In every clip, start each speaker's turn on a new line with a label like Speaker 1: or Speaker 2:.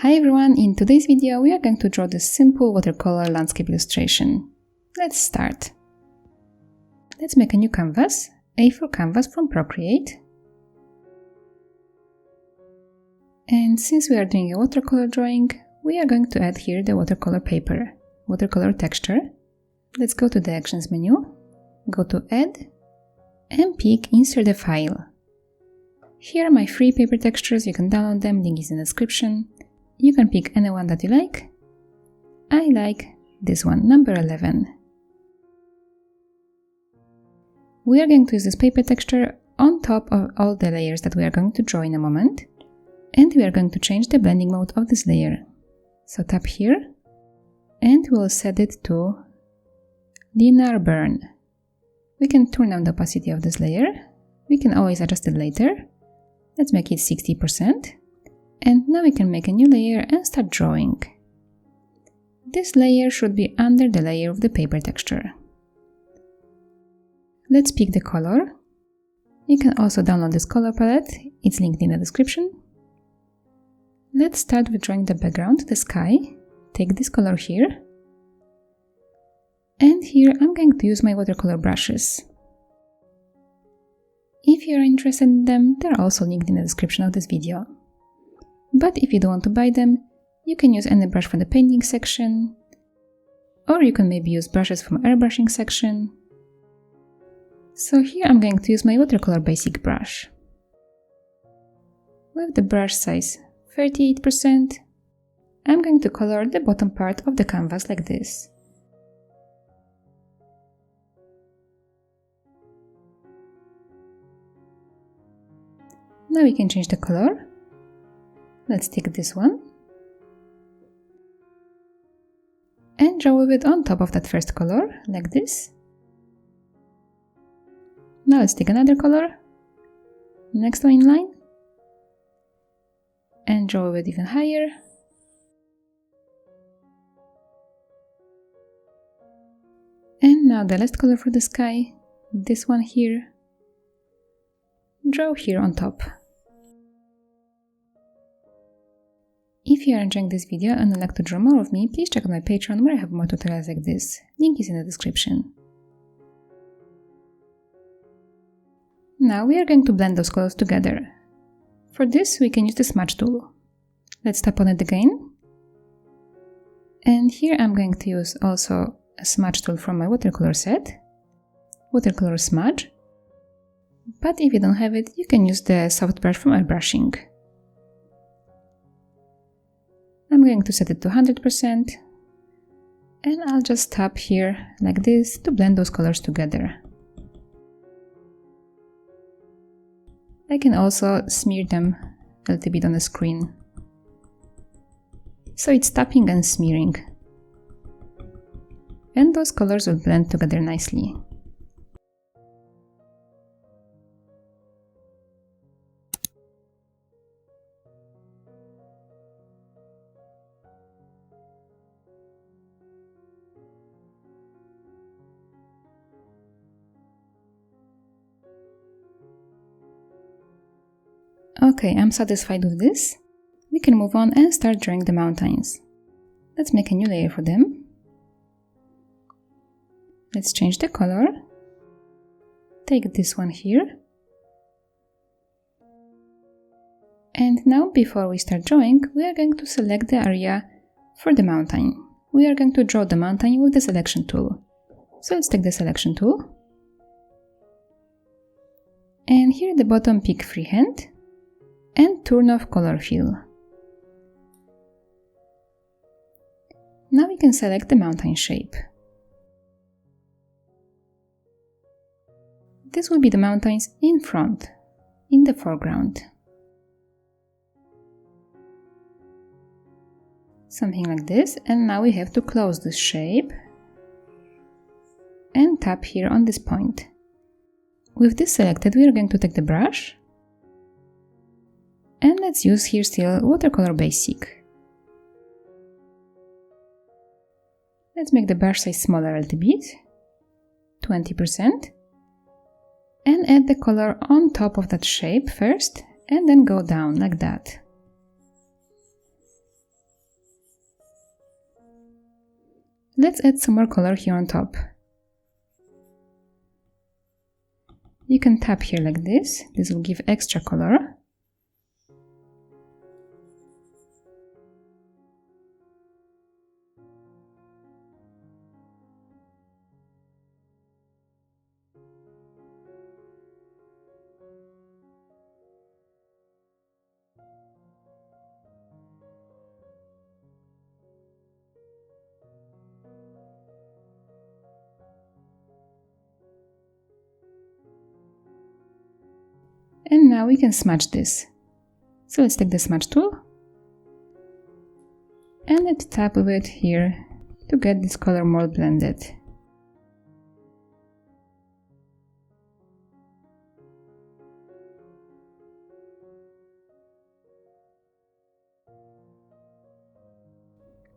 Speaker 1: Hi everyone, in today's video we are going to draw this simple watercolor landscape illustration. Let's start. Let's make a new canvas, A4 canvas from Procreate. And since we are doing a watercolor drawing, we are going to add here the watercolor paper, watercolor texture. Let's go to the Actions menu, go to Add, and pick Insert a File. Here are my free paper textures, you can download them, link is in the description. You can pick any one that you like. I like this one, number 11. We are going to use this paper texture on top of all the layers that we are going to draw in a moment. And we are going to change the blending mode of this layer. So tap here and we'll set it to linear burn. We can turn down the opacity of this layer. We can always adjust it later. Let's make it 60%. And now we can make a new layer and start drawing. This layer should be under the layer of the paper texture. Let's pick the color. You can also download this color palette, it's linked in the description. Let's start with drawing the background, the sky. Take this color here. And here I'm going to use my watercolor brushes. If you are interested in them, they're also linked in the description of this video. But if you don't want to buy them, you can use any brush from the painting section, or you can maybe use brushes from airbrushing section. So here I'm going to use my watercolor basic brush. With the brush size 38%, I'm going to color the bottom part of the canvas like this. Now we can change the color. Let's take this one and draw with it on top of that first color, like this. Now let's take another color, next one in line, and draw with it even higher. And now the last color for the sky, this one here, draw here on top. If you are enjoying this video and would like to draw more of me, please check out my Patreon where I have more tutorials like this. Link is in the description. Now we are going to blend those colors together. For this we can use the smudge tool. Let's tap on it again. And here I'm going to use also a smudge tool from my watercolor set, watercolor smudge. But if you don't have it, you can use the soft brush from airbrushing. I'm going to set it to 100% and I'll just tap here like this to blend those colors together. I can also smear them a little bit on the screen. So it's tapping and smearing. And those colors will blend together nicely. Okay, I'm satisfied with this. We can move on and start drawing the mountains. Let's make a new layer for them. Let's change the color. Take this one here. And now, before we start drawing, we are going to select the area for the mountain. We are going to draw the mountain with the selection tool. So let's take the selection tool. And here at the bottom, pick freehand. And turn off color fill. Now we can select the mountain shape. This will be the mountains in front, in the foreground. Something like this, and now we have to close this shape and tap here on this point. With this selected, we are going to take the brush. And let's use here still watercolor basic. Let's make the brush size smaller a little bit, 20%. And add the color on top of that shape first, and then go down like that. let's add some more color here on top. You can tap here like this. This will give extra color. And now we can smudge this. So let's take the smudge tool and let's tap with it here to get this color more blended.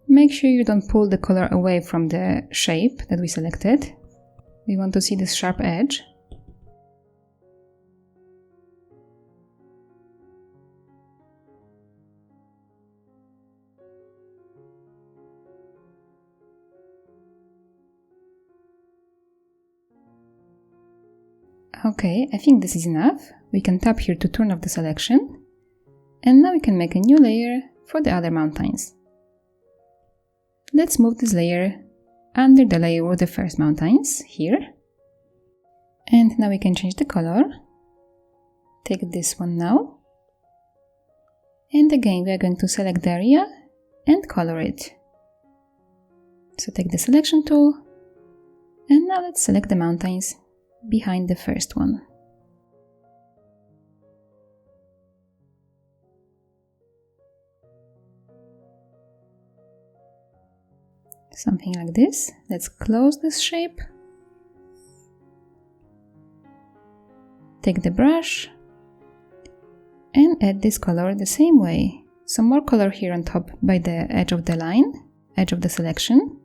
Speaker 1: Make sure you don't pull the color away from the shape that we selected. We want to see this sharp edge. Okay, I think this is enough. We can tap here to turn off the selection. And now we can make a new layer for the other mountains. Let's move this layer under the layer with the first mountains, here. And now we can change the color. Take this one now. And again, we are going to select the area and color it. So take the selection tool. And now let's select the mountains behind the first one. Something like this. Let's close this shape. Take the brush and add this color the same way. Some more color here on top by the edge of the line, edge of the selection.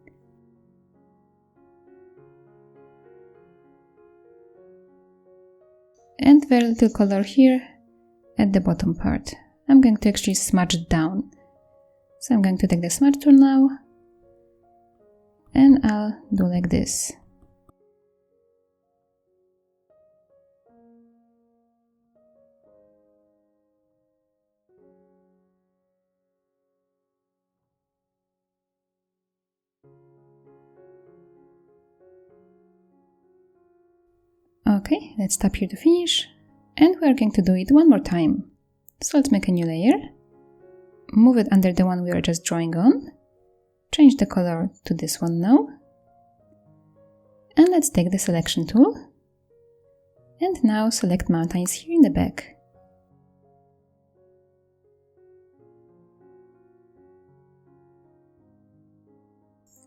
Speaker 1: And very little color here at the bottom part. I'm going to actually smudge it down. So I'm going to take the smudge tool now and I'll do like this. Okay, let's tap here to finish, and we're going to do it one more time. So let's make a new layer, move it under the one we are just drawing on, change the color to this one now, and let's take the selection tool, and now select mountains here in the back.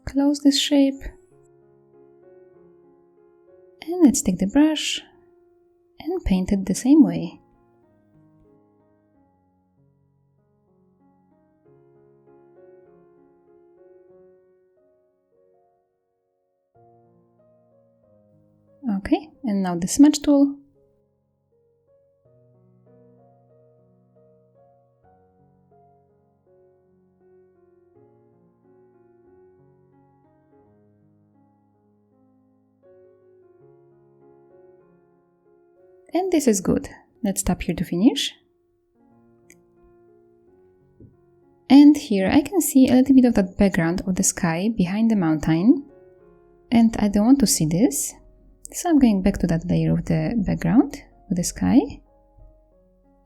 Speaker 1: Close this shape. And let's take the brush and paint it the same way. Okay, and now the smudge tool. And this is good. Let's tap here to finish. And here I can see a little bit of that background of the sky behind the mountain. And I don't want to see this. So I'm going back to that layer of the background with the sky.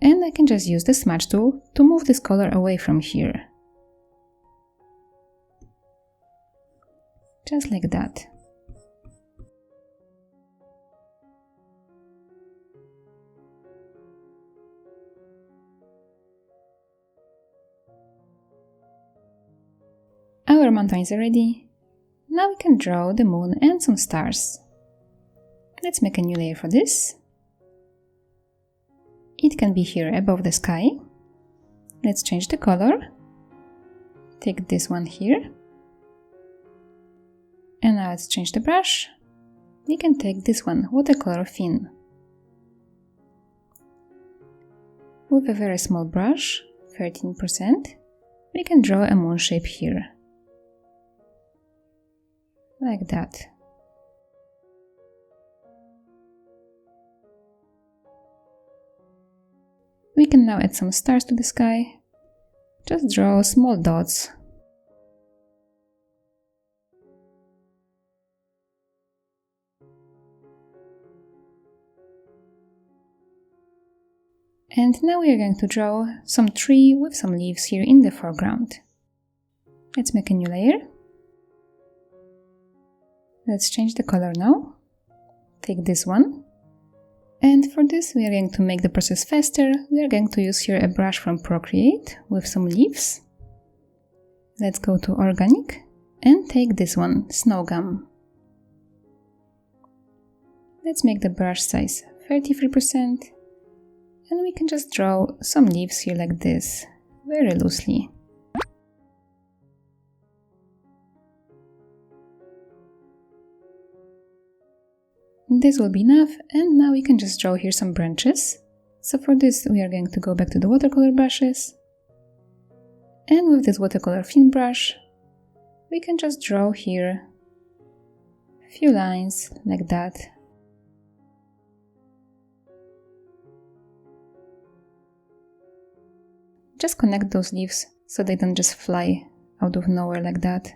Speaker 1: And I can just use the smudge tool to move this color away from here. Just like that. Our mountains are ready. Now we can draw the moon and some stars. Let's make a new layer for this. It can be here above the sky. Let's change the color. Take this one here. And now let's change the brush. We can take this one, Watercolor thin. With a very small brush, 13%, we can draw a moon shape here. like that. We can now add some stars to the sky. Just draw small dots. And now we are going to draw some tree with some leaves here in the foreground. Let's make a new layer. Let's change the color now. Take this one. And for this we are going to make the process faster. We are going to use here a brush from Procreate with some leaves. Let's go to Organic and take this one, Snow Gum. Let's make the brush size 33%. And we can just draw some leaves here like this, very loosely. This will be enough, and now we can just draw here some branches. So for this we are going to go back to the watercolor brushes. And with this watercolor film brush, we can just draw here a few lines like that. Just connect those leaves so they don't just fly out of nowhere like that.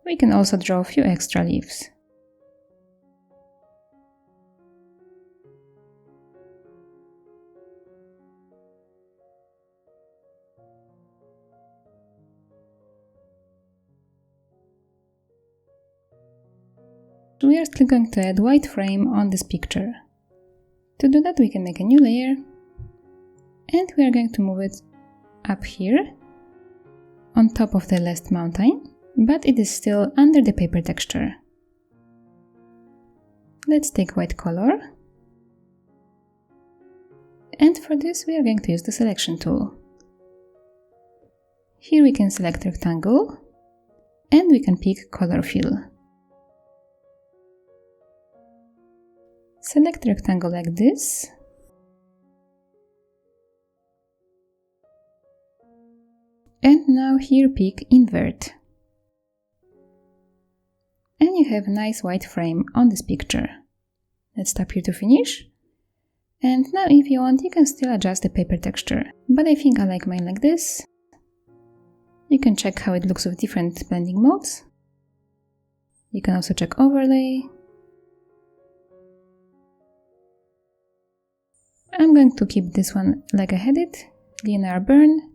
Speaker 1: We can also draw a few extra leaves. We are still going to add white frame on this picture. To do that we can make a new layer and we are going to move it up here on top of the last mountain, but it is still under the paper texture. Let's take white color, and for this we are going to use the selection tool. Here we can select rectangle and we can pick color fill. Select rectangle like this. And now here pick invert. And you have a nice white frame on this picture. Let's tap here to finish. And now if you want, you can still adjust the paper texture. But I think I like mine like this. You can check how it looks with different blending modes. You can also check overlay. I'm going to keep this one like I had it, linear burn,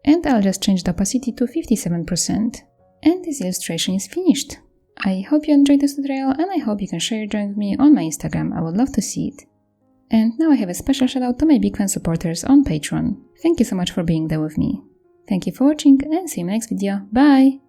Speaker 1: and I'll just change the opacity to 57%. And this illustration is finished. I hope you enjoyed this tutorial and I hope you can share your drawing with me on my Instagram, I would love to see it. And now I have a special shout out to my big fan supporters on Patreon. Thank you so much for being there with me. Thank you for watching and see you in my next video. Bye!